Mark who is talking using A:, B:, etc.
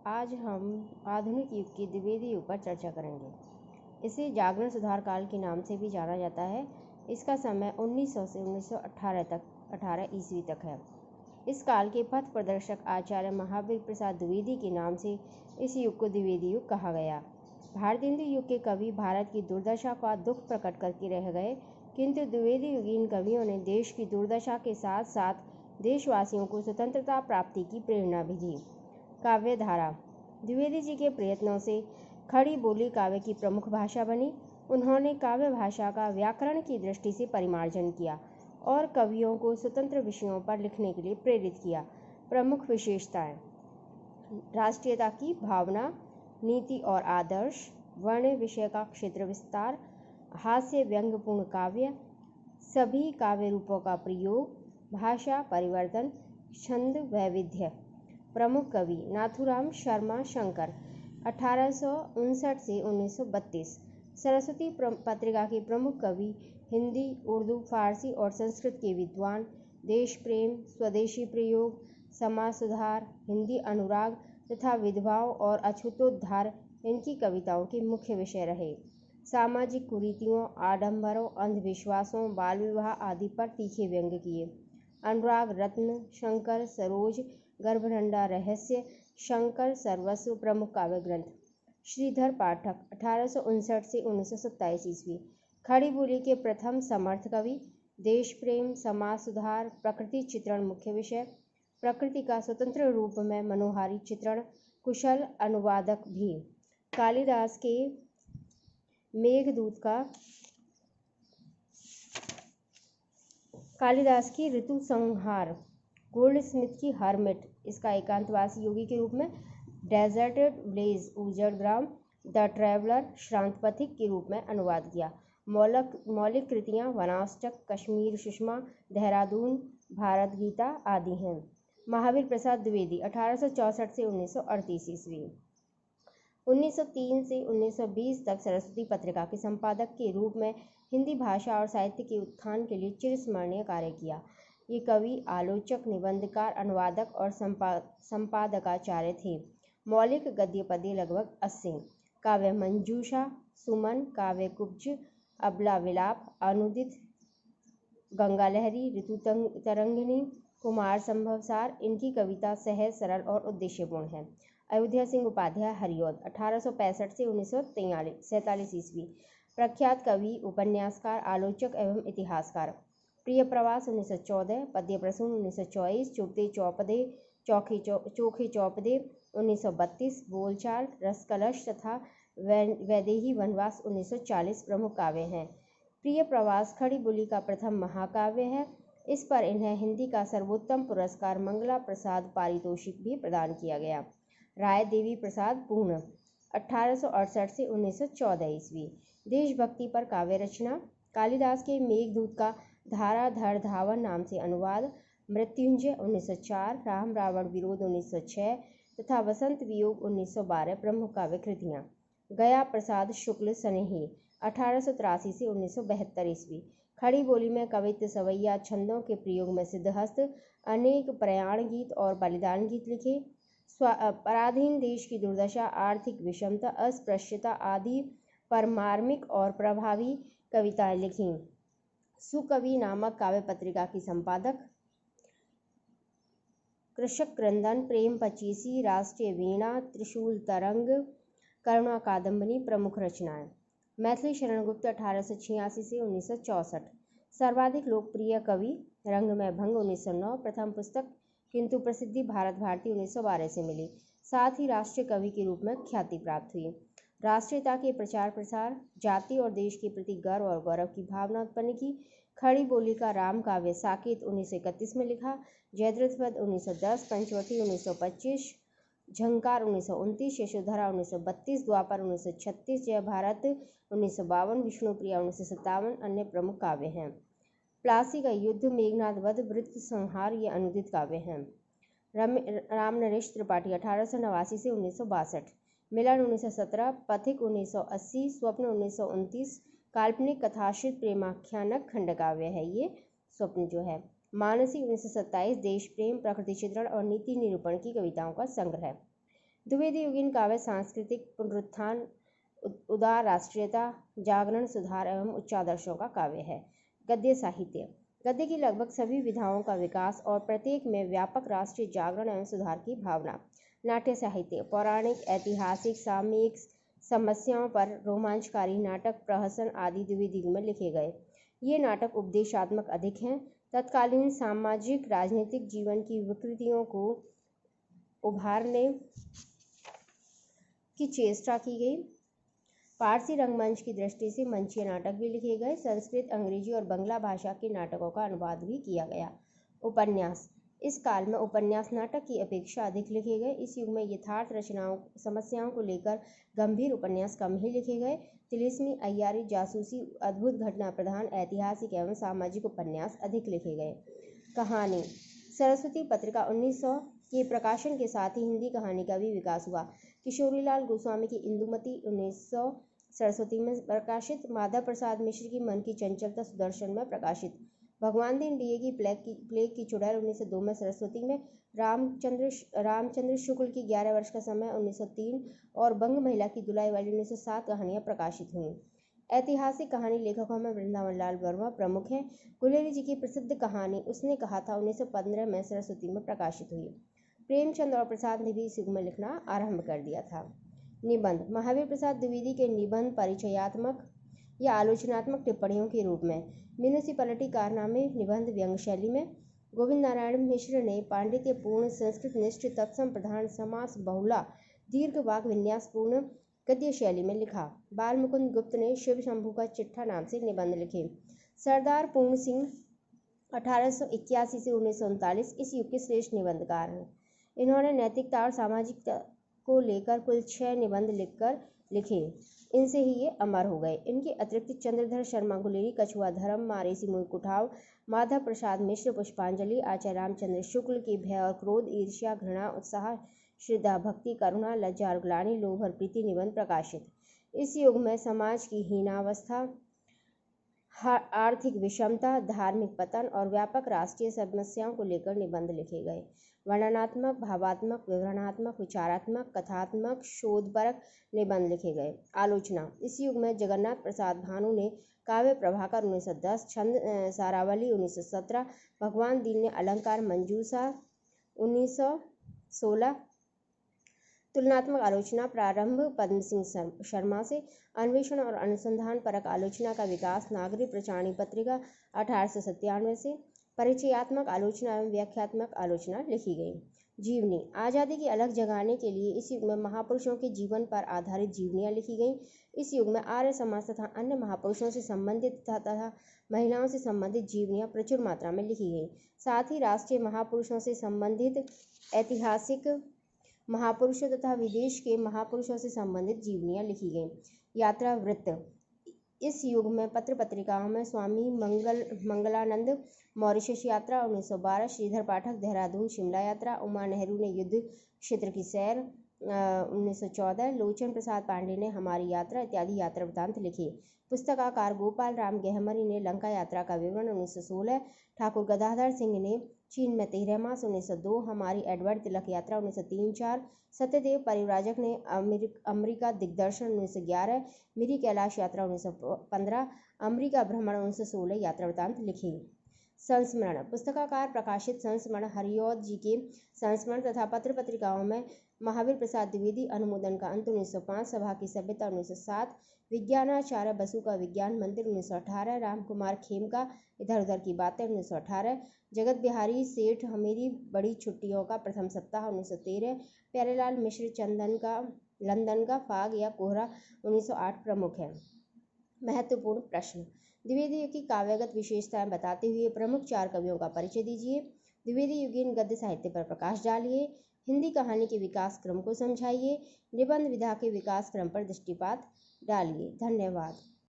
A: आज हम आधुनिक युग के द्विवेदी युग पर चर्चा करेंगे। इसे जागरण सुधार काल के नाम से भी जाना जाता है। इसका समय 1900 से 1918 ईस्वी तक है। इस काल के पथ प्रदर्शक आचार्य महावीर प्रसाद द्विवेदी के नाम से इस युग को द्विवेदी युग कहा गया। भारतेंदु युग के कवि भारत की दुर्दशा का दुख प्रकट करके रह गए, किंतु द्विवेदी युगीन कवियों ने देश की दुर्दशा के साथ साथ देशवासियों को स्वतंत्रता प्राप्ति की प्रेरणा भी दी। काव्य धारा। द्विवेदी जी के प्रयत्नों से खड़ी बोली काव्य की प्रमुख भाषा बनी। उन्होंने काव्य भाषा का व्याकरण की दृष्टि से परिमार्जन किया और कवियों को स्वतंत्र विषयों पर लिखने के लिए प्रेरित किया। प्रमुख विशेषताएं: राष्ट्रीयता की भावना, नीति और आदर्श, वर्ण विषय का क्षेत्र विस्तार, हास्य व्यंग्यपूर्ण काव्य, सभी काव्य रूपों का प्रयोग, भाषा परिवर्तन, छंद वैविध्य। प्रमुख कवि: नाथुराम शर्मा शंकर 1859 से 1932। सरस्वती पत्रिका के प्रमुख कवि, हिंदी, उर्दू, फारसी और संस्कृत के विद्वान। देश प्रेम, स्वदेशी प्रयोग, समाज सुधार, हिंदी अनुराग तथा विधवाओं और अछूतोद्धार इनकी कविताओं के मुख्य विषय रहे। सामाजिक कुरीतियों, आडंबरों, अंधविश्वासों, बाल विवाह आदि पर तीखे व्यंग्य किए। अनुराग रत्न, शंकर सरोज, गर्भनंडा रहस्य, शंकर सर्वस्व प्रमुख काव्य ग्रंथ। श्रीधर पाठक 1859 से 1927 ईस्वी। खड़ी बोली के प्रथम समर्थ कवि। देश प्रेम, समाज सुधार, प्रकृति चित्रण मुख्य विषय। प्रकृति का स्वतंत्र रूप में मनोहारी चित्रण, कुशल अनुवादक भी। कालिदास के मेघदूत का कालिदास की ऋतु संहार, गोल्डस्मिथ की हर्मिट, इसका एकांतवासी योगी के रूप में। डेजर्टेड ब्लेज उजड़ग्राम, द ट्रैवलर श्रांत पथिक के रूप में अनुवाद किया। मौलिक कृतियाँ वनाष्टक, कश्मीर सुषमा, देहरादून, भारत गीता आदि हैं। महावीर प्रसाद द्विवेदी 1864 से 1938 ईस्वी। 1903 से 1920 तक सरस्वती पत्रिका के संपादक के रूप में हिंदी भाषा और साहित्य के उत्थान के लिए चिरस्मरणीय कार्य किया। ये कवि, आलोचक, निबंधकार, अनुवादक और संपादकाचार्य थे। मौलिक गद्य पद्य लगभग 80। काव्य मंजूषा, सुमन, काव्य कुब्ज, अबला विलाप, अनुदित, गंगा लहरी, ऋतु तरंगिणी, कुमार संभवसार, इनकी कविता सहज, सरल और उद्देश्यपूर्ण है। अयोध्या सिंह उपाध्याय हरिऔध 1865 से 1947 ईस्वी। प्रख्यात कवि, उपन्यासकार, आलोचक एवं इतिहासकार। प्रिय प्रवास 1914, पद्य प्रसून 1924, चुपते चौपदे, चोखे चौपदे 1932, बोलचाल, रसकलश तथा वैदेही वनवास 1940 प्रमुख काव्य हैं। प्रिय प्रवास खड़ी बोली का प्रथम महाकाव्य है। इस पर इन्हें हिंदी का सर्वोत्तम पुरस्कार मंगला प्रसाद पारितोषिक भी प्रदान किया गया। राय देवी प्रसाद पूर्ण 1868 से 1914 ईस्वी। देशभक्ति पर काव्य रचना। कालिदास के मेघदूत का धाराधर धावन नाम से अनुवाद, मृत्युंजय 1904, राम रावण विरोध 1906 तथा वसंत वियोग 1912 प्रमुख काव्य कृतियाँ। गया प्रसाद शुक्ल स्नेही 1883 से 1972 ईस्वी। खड़ी बोली में कवित्व, सवैया, छंदों के प्रयोग में सिद्धहस्त, अनेक प्रयाण गीत और बलिदान गीत लिखे। पराधीन देश की दुर्दशा, आर्थिक विषमता, अस्पृश्यता आदि पर मार्मिक और प्रभावी कविताएं लिखीं। सुकवि नामक काव्य पत्रिका की संपादक। कृषक क्रंदन, प्रेम पचीसी, राष्ट्रीय वीणा, त्रिशूल तरंग, करुणा कादम्बरी प्रमुख रचनाएं। मैथिली शरण गुप्त 1886 से 1964। सर्वाधिक लोकप्रिय कवि। रंग में भंग 1909 प्रथम पुस्तक, किंतु प्रसिद्धि भारत भारती 1912 से मिली। साथ ही राष्ट्रीय कवि के रूप में ख्याति प्राप्त हुई। राष्ट्रीयता के प्रचार प्रसार, जाति और देश के प्रति गर्व और गौरव की भावना उत्पन्न की। खड़ी बोली का राम काव्य साकेत 1931 में लिखा। जयद्रथ वध 1910, पंचवटी 1925, झंकार 1929, यशोधरा 1932, द्वापर 1936, जय भारत 1952, विष्णुप्रिया 1957 अन्य प्रमुख काव्य हैं। प्लासी का युद्ध, मेघनाद वध, वृत्त संहार ये अनुदित काव्य हैं। राम नरेश त्रिपाठी 1889 से 1962। मिलन 1917, पथिक 1980, स्वप्न 1929, काल्पनिक कथाश्रित प्रेमाख्यानक खंडकाव्य है ये स्वप्न जो है। मानसी 1927, देश प्रेम, प्रकृति चित्रण और नीति निरूपण की कविताओं का संग्रह। द्विवेदी युगीन काव्य सांस्कृतिक पुनरुत्थान, उदार राष्ट्रीयता, जागरण, सुधार एवं उच्चादर्शों का काव्य है। गद्य साहित्य। गद्य की लगभग सभी विधाओं का विकास और प्रत्येक में व्यापक राष्ट्रीय जागरण एवं सुधार की भावना। नाट्य साहित्य। पौराणिक, ऐतिहासिक, सामयिक समस्याओं पर रोमांचकारी नाटक, प्रहसन आदि द्विवेदी युग में लिखे गए। ये नाटक उपदेशात्मक अधिक हैं। तत्कालीन सामाजिक राजनीतिक जीवन की विकृतियों को उभारने की चेष्टा की गई। फारसी रंगमंच की दृष्टि से मंचीय नाटक भी लिखे गए। संस्कृत, अंग्रेजी और बंगला भाषा के नाटकों का अनुवाद भी किया गया। उपन्यास। इस काल में उपन्यास नाटक की अपेक्षा अधिक लिखे गए। इस युग में यथार्थ रचनाओं समस्याओं को लेकर गंभीर उपन्यास कम ही लिखे गए। तिलिस्मी, अय्यारी, जासूसी, अद्भुत घटना प्रधान, ऐतिहासिक एवं सामाजिक उपन्यास अधिक लिखे गए। कहानी। सरस्वती पत्रिका 1900 के प्रकाशन के साथ ही हिंदी कहानी का भी विकास हुआ। किशोरीलाल गोस्वामी की इंदुमती 1900 सरस्वती में प्रकाशित। माधव प्रसाद मिश्र की मन की चंचलता सुदर्शन में प्रकाशित। भगवान दीन डीए की प्लेग की चुड़ैल 1902 में सरस्वती में। रामचंद्र शुक्ल की 11 वर्ष का समय 1903 और बंग महिला की दुलाई वाली 1907 कहानियां प्रकाशित हुईं। ऐतिहासिक कहानी लेखकों में वृंदावन लाल वर्मा प्रमुख हैं। गुलेरी जी की प्रसिद्ध कहानी उसने कहा था 1915 में सरस्वती में प्रकाशित हुई। प्रेमचंद और प्रसाद ने भी इस युग में लिखना आरंभ कर दिया था। निबंध। महावीर प्रसाद द्विवेदी के निबंध परिचयात्मक या आलोचनात्मक टिप्पणियों के रूप में। म्यूनिसिपैलिटी कारनामे निबंध व्यंग्य शैली में। गोविंद नारायण मिश्र ने पांडित्यपूर्ण, संस्कृत निष्ठ, तत्सम प्रधान, समास बहुला, दीर्घ वाक्य विन्यासपूर्ण गद्य शैली में लिखा। बाल मुकुंद गुप्त ने शिव शंभू का चिट्ठा नाम से निबंध लिखे। सरदार पूर्ण सिंह 1881 से 1939 इस युग के श्रेष्ठ निबंधकार हैं। इन्होंने नैतिकता और सामाजिकता को लेकर कुल 6 निबंध लिखे। इनसे ही ये अमर हो गए। इनके अतिरिक्त चंद्रधर शर्मा गुलेरी, कछुआ धर्म, मारेसी मुई कुठाव, माधव प्रसाद मिश्र पुष्पांजलि, आचार्य रामचंद्र शुक्ल के भय और क्रोध, ईर्ष्या, घृणा, उत्साह, श्रद्धा, भक्ति, करुणा, लज्जा और ग्लानि, लोभ और प्रीति निबंध प्रकाशित। इस युग में समाज की हीनावस्था, आर्थिक विषमता, धार्मिक पतन और व्यापक राष्ट्रीय समस्याओं को लेकर निबंध लिखे गए। वर्णनात्मक, भावात्मक, विवरणात्मक, विचारात्मक, कथात्मक, शोधपरक निबंध लिखे गए। आलोचना। इस युग में जगन्नाथ प्रसाद भानु ने काव्य प्रभाकर 1910, छंद सारावली 1917, भगवान दीन ने अलंकार मंजूषा 1916, तुलनात्मक आलोचना प्रारंभ पद्म सिंह शर्मा से, अन्वेषण और अनुसंधान परक आलोचना का विकास नागरिक प्रचारणी पत्रिका 1897 से, परिचयात्मक आलोचना एवं व्याख्यात्मक आलोचना लिखी गई। जीवनी। आज़ादी की अलग जगाने के लिए इस युग में महापुरुषों के जीवन पर आधारित जीवनियाँ लिखी गईं। इस युग में आर्य समाज तथा अन्य महापुरुषों से संबंधित तथा महिलाओं से संबंधित जीवनियाँ प्रचुर मात्रा में लिखी गईं। साथ ही राष्ट्रीय महापुरुषों से संबंधित, ऐतिहासिक महापुरुषों तथा विदेश के महापुरुषों से संबंधित जीवनियाँ लिखी गईं। यात्रा वृत्त। इस युग में पत्र पत्रिकाओं में स्वामी मंगलानंद मॉरिशस यात्रा 1912, श्रीधर पाठक देहरादून शिमला यात्रा, उमा नेहरू ने युद्ध क्षेत्र की सैर 1914, लोचन प्रसाद पांडे ने हमारी यात्रा इत्यादि यात्रा वृत्तांत लिखे। पुस्तकाकार गोपाल राम गहमरी ने लंका यात्रा का विवरण 1916, ठाकुर गदाधर सिंह ने चीन में 13 मास 1902, हमारी एडवर्ड तिलक यात्रा 1903-4, सत्यदेव परिव्राजक ने अमेरिका दिग्दर्शन 1911, मेरी कैलाश यात्रा 1915, अमेरिका भ्रमण 1916 यात्रा वृत्तांत लिखे। संस्मरण। पुस्तकाकार प्रकाशित संस्मरण, हरिऔध जी के संस्मरण तथा पत्र पत्रिकाओं में महावीर प्रसाद द्विवेदी, अनुमोदन का अंत 1905, सभा की सभ्यता 1907, विज्ञानाचार्य बसु का विज्ञान मंदिर 1918, राम कुमार खेम का इधर उधर की बातें 1918, जगत बिहारी सेठ मेरी बड़ी छुट्टियों का प्रथम सप्ताह 1913, प्यारेलाल मिश्र लंदन का फाग या कोहरा 1908 प्रमुख है। महत्वपूर्ण प्रश्न। द्विवेदी युग की काव्यगत विशेषताएं बताते हुए प्रमुख 4 कवियों का परिचय दीजिए। द्विवेदी युगीन गद्य साहित्य पर प्रकाश डालिए। हिंदी कहानी के विकास क्रम को समझाइए। निबंध विधा के विकास क्रम पर दृष्टिपात डालिए। धन्यवाद।